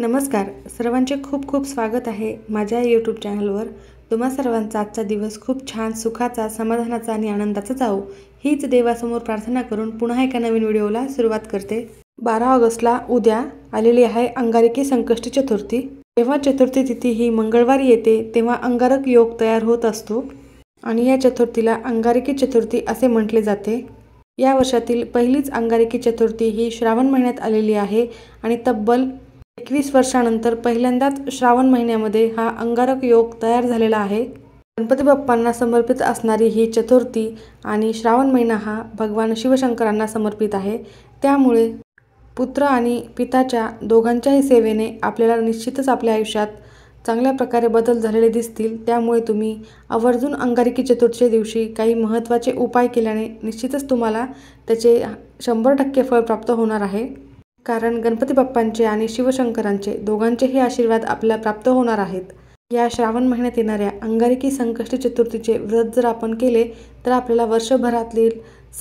नमस्कार. सर्वांचे खूप खूप स्वागत आहे माझ्या यूट्यूब चॅनलवर. तुम्हा सर्वांचा आजचा दिवस खूप छान, सुखाचा, समाधानाचा आणि आनंदाचा जावो हीच देवासमोर प्रार्थना करून पुन्हा एका नवीन व्हिडिओला सुरुवात करते. 12 ऑगस्टला उद्या आलेली आहे अंगारकी संकष्टी चतुर्थी. जेव्हा चतुर्थी तिथी ही मंगळवारी येते तेव्हा अंगारक योग तयार होत असतो आणि या चतुर्थीला अंगारकी चतुर्थी असे म्हटले जाते. या वर्षातील पहिलीच अंगारकी चतुर्थी ही श्रावण महिन्यात आलेली आहे आणि तब्बल 21 वर्षानंतर पहिल्यांदाच श्रावण महिन्यामध्ये हा अंगारक योग तयार झालेला आहे. गणपती बाप्पांना समर्पित असणारी ही चतुर्थी आणि श्रावण महिना हा भगवान शिवशंकरांना समर्पित आहे. त्यामुळे पुत्र आणि पिताच्या दोघांच्याही सेवेने आपल्याला निश्चितच आपल्या आयुष्यात चांगल्या प्रकारे बदल झालेले दिसतील. त्यामुळे तुम्ही आवर्जून अंगारकी चतुर्थीच्या दिवशी काही महत्त्वाचे उपाय केल्याने निश्चितच तुम्हाला त्याचे 100% फळ प्राप्त होणार आहे. कारण गणपती बाप्पांचे आणि शिवशंकरांचे दोघांचेही आशीर्वाद आपल्याला प्राप्त होणार आहेत. या श्रावण महिन्यात येणाऱ्या अंगारकी संकष्टी चतुर्थीचे व्रत जर आपण केले तर आपल्याला वर्षभरातील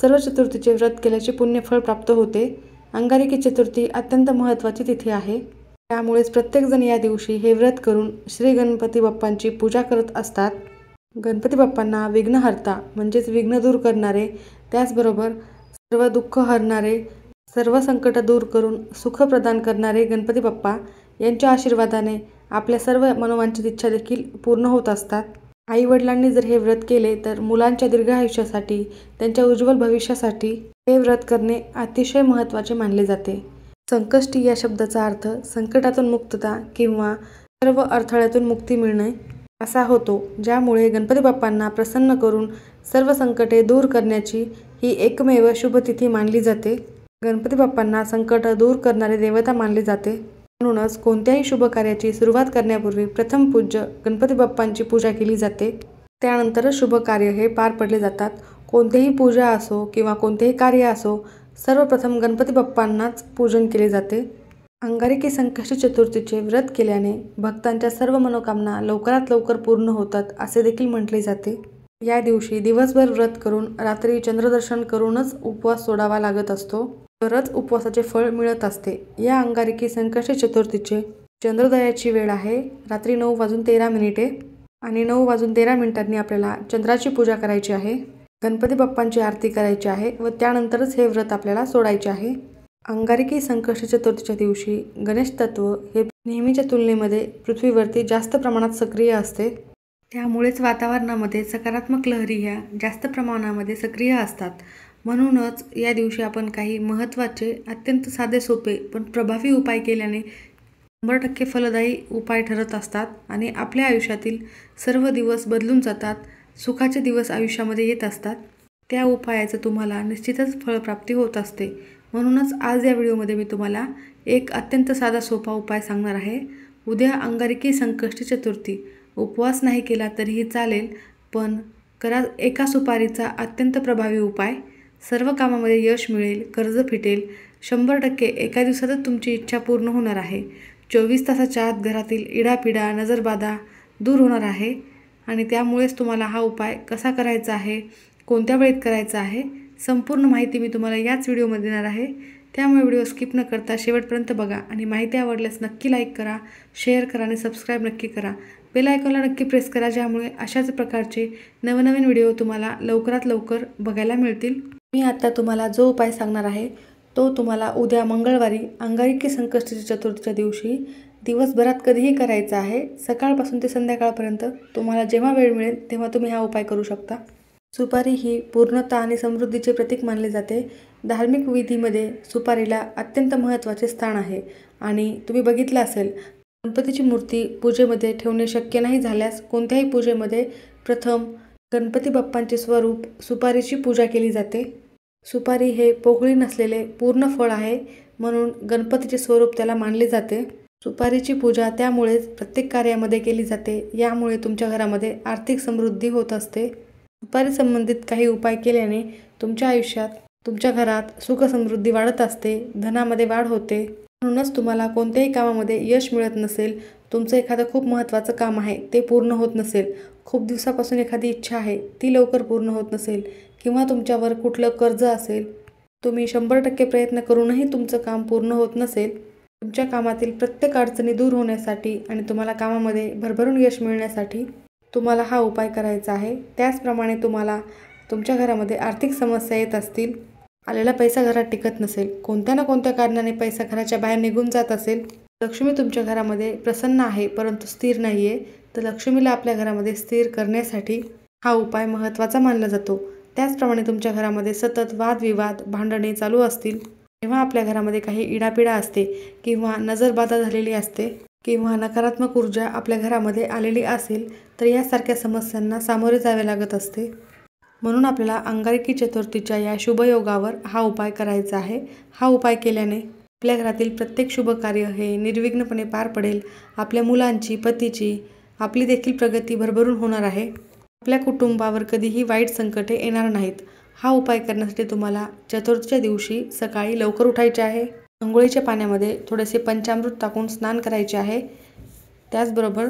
सर्व चतुर्थीचे व्रत केल्याचे पुण्यफळ प्राप्त होते. अंगारकी चतुर्थी अत्यंत महत्त्वाची तिथी आहे. त्यामुळेच प्रत्येकजण या दिवशी हे व्रत करून श्री गणपती बाप्पांची पूजा करत असतात. गणपती बाप्पांना विघ्नहर्ता म्हणजेच विघ्न दूर करणारे, त्याचबरोबर सर्व दुःख हरणारे, सर्व संकट दूर करून सुख प्रदान करणारे गणपती बाप्पा यांच्या आशीर्वादाने आपल्या सर्व मनोवांछित इच्छा देखील पूर्ण होत असतात. आई वडिलांनी जर हे व्रत केले तर मुलांच्या दीर्घ आयुष्यासाठी, त्यांच्या उज्ज्वल भविष्यासाठी हे व्रत करणे अतिशय महत्त्वाचे मानले जाते. संकष्टी या शब्दाचा अर्थ संकटातून मुक्तता किंवा सर्व अडथळ्यातून मुक्ती मिळणे असा होतो. ज्यामुळे गणपती बाप्पांना प्रसन्न करून सर्व संकटे दूर करण्याची ही एकमेव शुभतिथी मानली जाते. गणपती बाप्पांना संकट दूर करणारे देवता मानले जाते. म्हणूनच कोणत्याही शुभ कार्याची सुरुवात करण्यापूर्वी प्रथम पूज्य गणपती बाप्पांची पूजा केली जाते. त्यानंतरच शुभ कार्य हे पार पडले जातात. कोणतीही पूजा असो किंवा कोणतेही कार्य असो, सर्वप्रथम गणपती बाप्पांनाच पूजन केले जाते. अंगारकी संकष्टी चतुर्थीचे व्रत केल्याने भक्तांच्या सर्व मनोकामना लवकरात लवकर पूर्ण होतात असे देखील म्हटले जाते. या दिवशी दिवसभर व्रत करून रात्री चंद्रदर्शन करूनच उपवास सोडावा लागत असतो, तरच उपवासाचे फळ मिळत असते. या अंगारकी संकष्टी चतुर्थीचे चंद्रोदयाची वेळ आहे रात्री 9:13 आणि 9:13 आपल्याला चंद्राची पूजा करायची आहे. गणपती बाप्पांची आरती करायची आहे व त्यानंतरच हे व्रत आपल्याला सोडायचे आहे. अंगारकी संकष्टी चतुर्थीच्या दिवशी गणेश तत्व हे नेहमीच्या तुलनेमध्ये पृथ्वीवरती जास्त प्रमाणात सक्रिय असते. त्यामुळेच वातावरणामध्ये सकारात्मक लहरी ह्या जास्त प्रमाणामध्ये सक्रिय असतात. म्हणूनच या दिवशी आपण काही महत्त्वाचे, अत्यंत साधे सोपे पण प्रभावी उपाय केल्याने 100% फलदायी उपाय ठरत असतात आणि आपल्या आयुष्यातील सर्व दिवस बदलून जातात. सुखाचे दिवस आयुष्यामध्ये येत असतात. त्या उपायाचं तुम्हाला निश्चितच फळप्राप्ती होत असते. म्हणूनच आज या व्हिडिओमध्ये मी तुम्हाला एक अत्यंत साधा सोपा उपाय सांगणार आहे. उद्या अंगारकी संकष्टी चतुर्थी. उपवास नाही केला तरीही चालेल, पण करा एका सुपारीचा अत्यंत प्रभावी उपाय. सर्व कामामध्ये यश मिळेल, कर्ज फिटेल. 100% एका दिवसातच तुमची इच्छा पूर्ण होणार आहे. 24 तासाच्या आत घरातील इडापिडा, नजरबाधा दूर होणार आहे आणि त्यामुळेच तुम्हाला हा उपाय कसा करायचा आहे, कोणत्या वेळेत करायचा आहे, संपूर्ण माहिती मी तुम्हाला याच व्हिडिओमध्ये देणार आहे. त्यामुळे व्हिडिओ स्किप न करता शेवटपर्यंत बघा आणि माहिती आवडल्यास नक्की लाईक करा, शेअर करा आणि सबस्क्राईब नक्की करा. बेल आयकॉनला नक्की प्रेस करा, ज्यामुळे अशाच प्रकारचे नवनवीन व्हिडिओ तुम्हाला लवकरात लवकर बघायला मिळतील. मी आता तुम्हाला जो उपाय सांगणार आहे तो तुम्हाला उद्या मंगळवारी अंगारकी संकष्टी चतुर्थीच्या दिवशी दिवसभरात कधीही करायचा आहे. सकाळपासून ते संध्याकाळपर्यंत तुम्हाला जेव्हा वेळ मिळेल तेव्हा तुम्ही हा उपाय करू शकता. सुपारी ही पूर्णता आणि समृद्धीचे प्रतीक मानले जाते. धार्मिक विधीमध्ये सुपारीला अत्यंत महत्त्वाचे स्थान आहे आणि तुम्ही बघितलं असेल, गणपतीची मूर्ती पूजेमध्ये ठेवणे शक्य नाही झाल्यास कोणत्याही पूजेमध्ये प्रथम गणपती बाप्पांचे स्वरूप सुपारीची पूजा केली जाते. सुपारी हे पोकळी नसलेले पूर्ण फळ आहे, म्हणून गणपतीचे स्वरूप त्याला मानले जाते. सुपारीची पूजा त्यामुळेच प्रत्येक कार्यामध्ये केली जाते. यामुळे तुमच्या घरामध्ये आर्थिक समृद्धी होत असते. सुपारी संबंधित काही उपाय केल्याने तुमच्या आयुष्यात, तुमच्या घरात सुख समृद्धी वाढत असते, धनामध्ये वाढ होते. म्हणूनच तुम्हाला कोणत्याही कामामध्ये यश मिळत नसेल, तुमचं एखादं खूप महत्त्वाचं काम आहे ते पूर्ण होत नसेल, खूप दिवसापासून एखादी इच्छा आहे ती लवकर पूर्ण होत नसेल किंवा तुमच्यावर कुठलं कर्ज असेल, तुम्ही 100% प्रयत्न करूनही तुमचं काम पूर्ण होत नसेल, तुमच्या कामातील प्रत्येक अडचणी दूर होण्यासाठी आणि तुम्हाला कामामध्ये भरभरून यश मिळण्यासाठी तुम्हाला हा उपाय करायचा आहे। त्याचप्रमाणे तुम्हाला तुमच्या घरामध्ये आर्थिक समस्या येत असतील, आलेला पैसा घरात टिकत नसेल, कोणत्या ना कोणत्या कारणाने पैसा घराच्या बाहेर निघून जात असेल, लक्ष्मी तुमच्या घरामध्ये प्रसन्न आहे परंतु स्थिर नाही आहे, तर लक्ष्मीला आपल्या घरामध्ये स्थिर करण्यासाठी हा उपाय महत्त्वाचा मानला जातो। त्याचप्रमाणे तुमच्या घरामध्ये सतत वादविवाद, भांडणे चालू असतील, तेव्हा आपल्या घरामध्ये काही इडापिडा असते किंवा नजरबाधा झालेली असते किंवा नकारात्मक ऊर्जा आपल्या घरामध्ये आलेली असेल, तर यासारख्या समस्यांना सामोरे जावे लागत असते। म्हणून आपल्याला अंगारकी चतुर्थीच्या या शुभयोगावर हा उपाय करायचा आहे। हा उपाय केल्याने आपल्या घरातील प्रत्येक शुभ कार्य हे निर्विघ्नपणे पार पडेल। आपल्या मुलांची, पतीची, आपली देखील प्रगती भरभरून होणार आहे। आपल्या कुटुंबावर कधीही वाईट संकटे येणार नाहीत। हा उपाय करण्यासाठी तुम्हाला चतुर्थीच्या दिवशी सकाळी लवकर उठायचे आहे। अंघोळीच्या पाण्यामध्ये थोडेसे पंचामृत टाकून स्नान करायचे आहे। त्याचबरोबर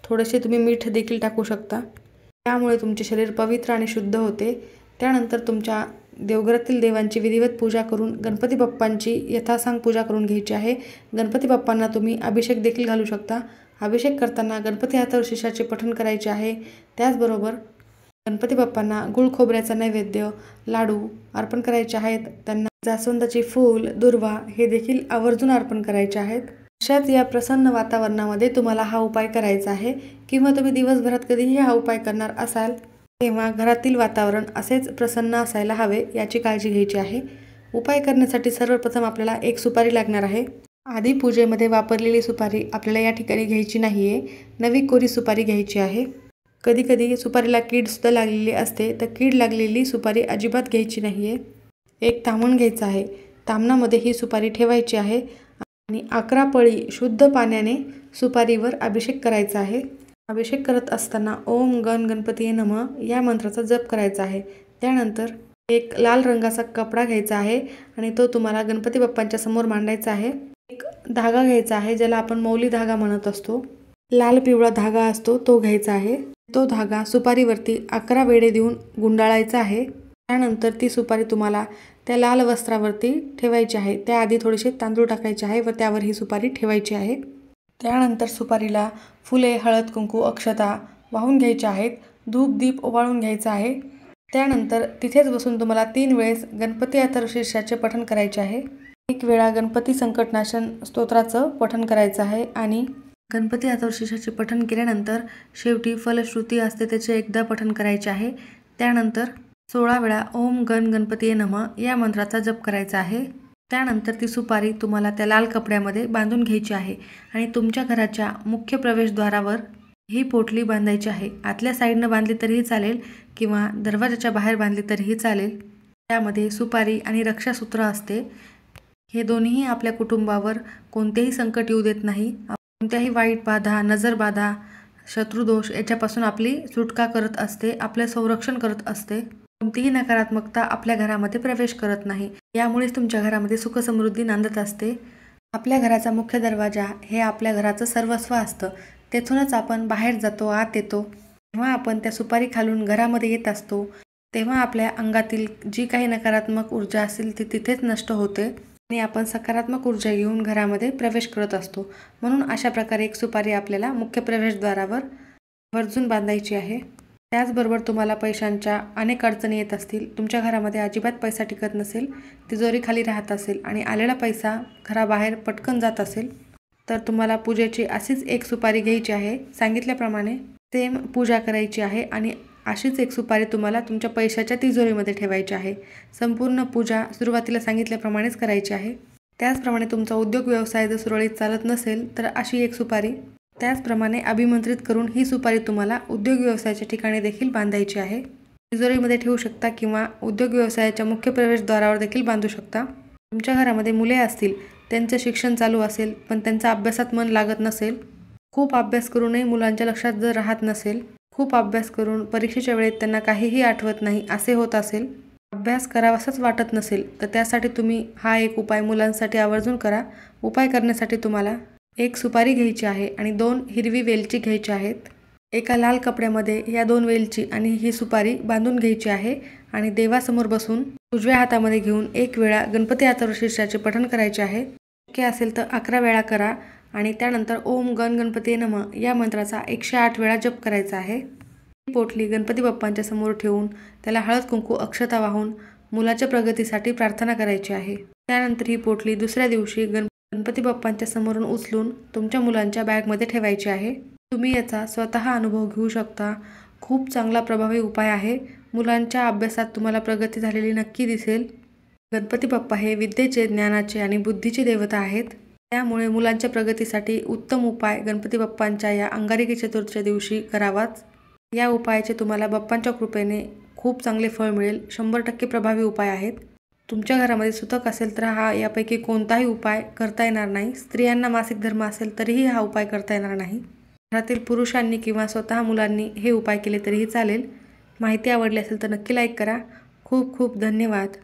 थोडेसे तुम्ही मीठ देखील टाकू शकता, त्यामुळे तुमचे शरीर पवित्र आणि शुद्ध होते। त्यानंतर तुमच्या देवघरातील देवांची विधिवत पूजा करून गणपती बाप्पांची यथासांग पूजा करून घ्यायची आहे। गणपती बाप्पांना तुम्ही अभिषेक देखील घालू शकता। अभिषेक करताना गणपती हातावर शीर्षाचे पठण करायचे आहे। त्याचबरोबर गणपती बाप्पांना गुळ खोबऱ्याचा नैवेद्य, लाडू अर्पण करायचे आहेत। त्यांना जास्वंदाची फूल, दुर्वा हे देखील आवर्जून अर्पण करायचे आहेत। अशाच या प्रसन्न वातावरणामध्ये तुम्हाला हा उपाय करायचा आहे किंवा तुम्ही दिवसभरात कधीही हा उपाय करणार असाल तेव्हा घरातील वातावरण असेच प्रसन्न असायला हवे याची काळजी घ्यायची आहे। उपाय करण्यासाठी सर्वप्रथम आपल्याला एक सुपारी लागणार आहे। आधी पूजेमध्ये वापरलेली सुपारी आपल्याला या ठिकाणी घ्यायची नाही आहे, नवी कोरी सुपारी घ्यायची आहे। कधीकधी सुपारीला कीडसुद्धा लागलेली असते, तर कीड लागलेली सुपारी अजिबात घ्यायची नाही आहे। एक ताम्हण घ्यायचं आहे, ताम्हणामध्ये ही सुपारी ठेवायची आहे आणि 11 पळी शुद्ध पाण्याने सुपारीवर अभिषेक करायचा आहे। अभिषेक करत असताना ओम गण गणपतीये नमः या मंत्राचा जप करायचा आहे। त्यानंतर एक लाल रंगाचा कपडा घ्यायचा आहे आणि तो तुम्हाला गणपती बाप्पांच्या समोर मांडायचा आहे। एक धागा घ्यायचा आहे, ज्याला आपण मौली धागा म्हणत असतो, लाल पिवळा धागा असतो तो घ्यायचा आहे। तो धागा सुपारीवरती 11 वेढे देऊन गुंडाळायचा आहे। त्यानंतर ती सुपारी तुम्हाला त्या लाल वस्त्रावरती ठेवायची आहे। त्याआधी थोडेसे तांदूळ टाकायचे आहे व त्यावर ही सुपारी ठेवायची आहे। त्यानंतर सुपारीला फुले, हळद, कुंकू, अक्षता वाहून घ्यायच्या आहेत। धूप दीप ओवाळून घ्यायचा आहे। त्यानंतर तिथेच बसून तुम्हाला 3 वेळेस गणपती अथर्वशीर्षाचे पठण करायचे आहे। एक वेळा गणपती संकटनाशन स्तोत्राचं पठण करायचं आहे आणि गणपती अथर्वशीर्षाचे पठण केल्यानंतर शेवटी फलश्रुती असते त्याचे एकदा पठण करायचे आहे। त्यानंतर 16 वेळा ओम गण गणपतीये नमः या मंत्राचा जप करायचा आहे। त्यानंतर ती सुपारी तुम्हाला त्या लाल कपड्यामध्ये बांधून घ्यायची आहे आणि तुमच्या घराच्या मुख्य प्रवेशद्वारावर ही पोटली बांधायची आहे। आतल्या साईडनं बांधली तरीही चालेल किंवा दरवाजाच्या बाहेर बांधली तरीही चालेल। त्यामध्ये सुपारी आणि रक्षासूत्र असते। हे दोन्हीही आपल्या कुटुंबावर कोणतेही संकट येऊ देत नाही। कोणत्याही वाईट बाधा, नजरबाधा, शत्रुदोष याच्यापासून आपली सुटका करत असते, आपले संरक्षण करत असते। कोणतीही नकारात्मकता आपल्या घरामध्ये प्रवेश करत नाही। यामुळेच तुमच्या घरामध्ये सुख समृद्धी नांदत असते। आपल्या घराचा मुख्य दरवाजा हे आपल्या घराचं सर्वस्व असतं। तेथूनच आपण बाहेर जातो, आत येतो। जेव्हा आपण त्या सुपारी खालून घरामध्ये येत असतो तेव्हा आपल्या अंगातील जी काही नकारात्मक ऊर्जा असेल ती तिथेच नष्ट होते आणि आपण सकारात्मक ऊर्जा घेऊन घरामध्ये प्रवेश करत असतो। म्हणून अशा प्रकारे एक सुपारी आपल्याला मुख्य प्रवेशद्वारावर आवर्जून बांधायची आहे। त्याचबरोबर तुम्हाला पैशांच्या अनेक अडचणी येत असतील, तुमच्या घरामध्ये अजिबात पैसा टिकत नसेल, तिजोरी खाली राहत असेल आणि आलेला पैसा घराबाहेर पटकन जात असेल, तर तुम्हाला पूजेची अशीच एक सुपारी घ्यायची आहे। सांगितल्याप्रमाणे सेम पूजा करायची आहे आणि अशीच एक सुपारी तुम्हाला तुमच्या पैशाच्या तिजोरीमध्ये ठेवायची आहे। संपूर्ण पूजा सुरुवातीला सांगितल्याप्रमाणेच करायची आहे। त्याचप्रमाणे तुमचा उद्योग व्यवसाय जर सुरळीत चालत नसेल तर अशी एक सुपारी त्याचप्रमाणे अभिमंत्रित करून ही सुपारी तुम्हाला उद्योग व्यवसायाच्या ठिकाणी देखील बांधायची आहे। तिजोरीमध्ये ठेवू शकता किंवा उद्योग व्यवसायाच्या मुख्य प्रवेशद्वारावर देखील बांधू शकता। तुमच्या घरामध्ये मुले असतील, त्यांचं शिक्षण चालू असेल पण त्यांचा अभ्यासात मन लागत नसेल, खूप अभ्यास करूनही मुलांच्या लक्षात जर राहत नसेल, खूप अभ्यास करून परीक्षेच्या वेळेत त्यांना काहीही आठवत नाही असे होत असेल, अभ्यास करावासाच वाटत नसेल, तर त्यासाठी तुम्ही हा एक उपाय मुलांसाठी आवर्जून करा। उपाय करण्यासाठी तुम्हाला एक सुपारी घ्यायची आहे आणि 2 हिरवी वेलची घ्यायची आहेत। एका लाल कपड्यामध्ये या 2 वेलची आणि ही सुपारी बांधून घ्यायची आहे आणि देवासमोर बसून उजव्या हातामध्ये घेऊन एक वेळा गणपती अथर्वशीर्षाचे पठण करायचे आहे। शक्य असेल तर 11 वेळा करा आणि त्यानंतर ओम गण गणपती नमः या मंत्राचा 108 वेळा जप करायचा आहे। ही पोटली गणपती बाप्पांच्या समोर ठेवून त्याला हळद कुंकू अक्षता वाहून मुलाच्या प्रगतीसाठी प्रार्थना करायची आहे। त्यानंतर ही पोटली दुसऱ्या दिवशी गणपती बाप्पांच्या समोरून उचलून तुमच्या मुलांच्या बॅगमध्ये ठेवायची आहे। तुम्ही याचा स्वतः अनुभव घेऊ शकता। खूप चांगला प्रभावी उपाय आहे। मुलांच्या अभ्यासात तुम्हाला प्रगती झालेली नक्की दिसेल। गणपती बाप्पा हे विद्येचे, ज्ञानाचे आणि बुद्धीचे देवता आहेत। त्यामुळे मुलांच्या प्रगतीसाठी उत्तम उपाय गणपती बाप्पांच्या या अंगारकी चतुर्थीच्या दिवशी करावाच। या उपायाचे तुम्हाला बाप्पांच्या कृपेने खूप चांगले फळ मिळेल। 100% प्रभावी उपाय आहेत। तुमच्या घरामध्ये सुतक असेल तर हा यापैकी कोणताही उपाय करता येणार नाही। स्त्रियांना मासिक धर्म असेल तरीही हा उपाय करता येणार नाही। घरातील पुरुषांनी किंवा स्वतः मुलांनी हे उपाय केले तरीही चालेल। माहिती आवडली असेल तर नक्की लाईक करा। खूप खूप धन्यवाद।